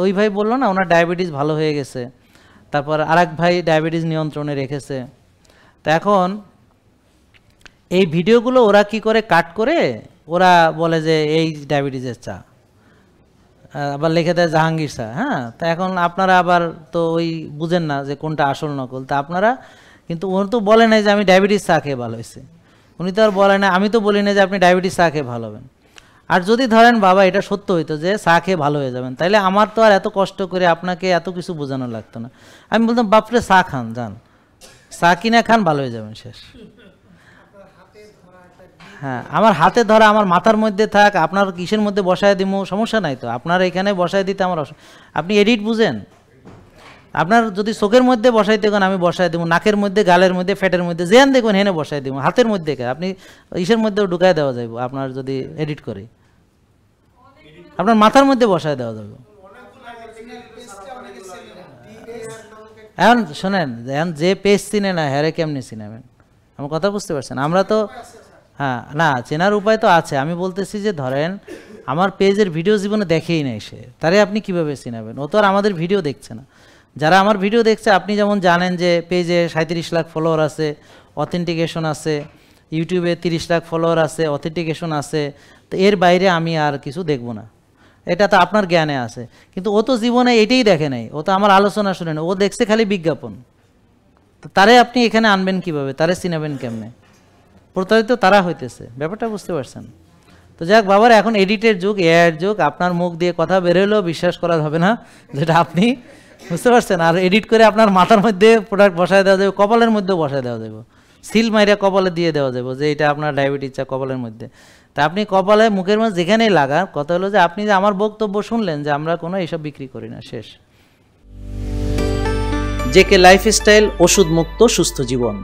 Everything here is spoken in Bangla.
ওই ভাই বললো না ওনার ডায়াবেটিস ভালো হয়ে গেছে, তারপর আরেক ভাই ডায়াবেটিস নিয়ন্ত্রণে রেখেছে। তো এখন এই ভিডিওগুলো ওরা কি করে কাট করে ওরা বলে যে এই ডায়াবেটিসের চা, আবার লিখে দেয় জাহাঙ্গীর চা। হ্যাঁ, তা এখন আপনারা আবার তো ওই বুঝেন না যে কোনটা আসল নকল। তা আপনারা কিন্তু উনি তো বলে নাই যে আমি ডায়াবেটিস চা খেয়ে ভালো হয়েছে, উনি তো আর বলে না, আমি তো বলি না যে আপনি ডায়াবেটিস চা খেয়ে ভালো হবেন। আর যদি ধরেন বাবা এটা সত্য হইতো যে চা খেয়ে ভালো হয়ে যাবেন, তাইলে আমার তো আর এত কষ্ট করে আপনাকে এত কিছু বোঝানো লাগতো না। আমি বলতাম বাপরে চা খান, যান চা কিনা খান, ভালো হয়ে যাবেন, শেষ। হ্যাঁ, আমার হাতে ধরা, আমার মাথার মধ্যে থাক, আপনার কিসের মধ্যে বসায় দিব সমস্যা নাই তো, আপনার এখানে বসায় দিতে আমার আপনি এডিট বুঝেন, আপনার যদি চোখের মধ্যে বসাইতে গেন আমি বসায় দেবো, নাকের মধ্যে, গালের মধ্যে, ফ্যাটের মধ্যে, যেন দেখবেন হেনে বসায় দেবো, হাতের মধ্যে আপনি ইসের মধ্যেও ঢুকায় দেওয়া যাবে, আপনার যদি এডিট করে আপনার মাথার মধ্যে বসায় দেওয়া যাবে। এখন শোনেন, এখন যে পেজ চিনে না হ্যারে কেমনি চিনাবেন, আমার কথা বুঝতে পারছেন? আমরা তো হ্যাঁ, না চেনার উপায় তো আছে। আমি বলতেছি যে ধরেন আমার পেজের ভিডিও জীবনে দেখেই নাই সে, তারে আপনি কিভাবে চিনাবেন? ও তো আর আমাদের ভিডিও দেখছে না। যারা আমার ভিডিও দেখছে, আপনি যেমন জানেন যে পেজে 37 লাখ ফলোয়ার আছে, অথেন্টিকেশন আছে, ইউটিউবে 30 লাখ ফলোয়ার আছে, অথেন্টিকেশন আছে, তো এর বাইরে আমি আর কিছু দেখব না, এটা তো আপনার জ্ঞানে আছে। কিন্তু ও তো জীবনে এটাই দেখে নাই, ও তো আমার আলোচনা শুনে না, ও দেখছে খালি বিজ্ঞাপন। তো তারে আপনি এখানে আনবেন কিভাবে, তারে চিনাবেন কেমনে? প্রতারিত তারা হইতেছে, ব্যাপারটা বুঝতে পারছেন? তো যাক বাবার, এখন এডিটের যুগ, এআইয়ের যুগ, আপনার মুখ দিয়ে কথা বেরোলেও বিশ্বাস করা হবে না যেটা আপনি বুঝতে পারছেন। আর এডিট করে আপনার মাথার মধ্যে প্রোডাক্ট বসায় দেওয়া যাবে, কপালের মধ্যেও বসায় দেওয়া যাবে, সিল মাইরা কপালে দিয়ে দেওয়া যাবে যে এটা আপনার ডায়াবেটিস চা কপালের মধ্যে। তা আপনি কপালে, মুখের মধ্যে যেখানেই লাগান, কথা হলো যে আপনি যে আমার বক্তব্য শুনলেন যে আমরা কোনো এইসব বিক্রি করি না, শেষ। জেকে লাইফস্টাইল, ওষুধ মুক্ত সুস্থ জীবন।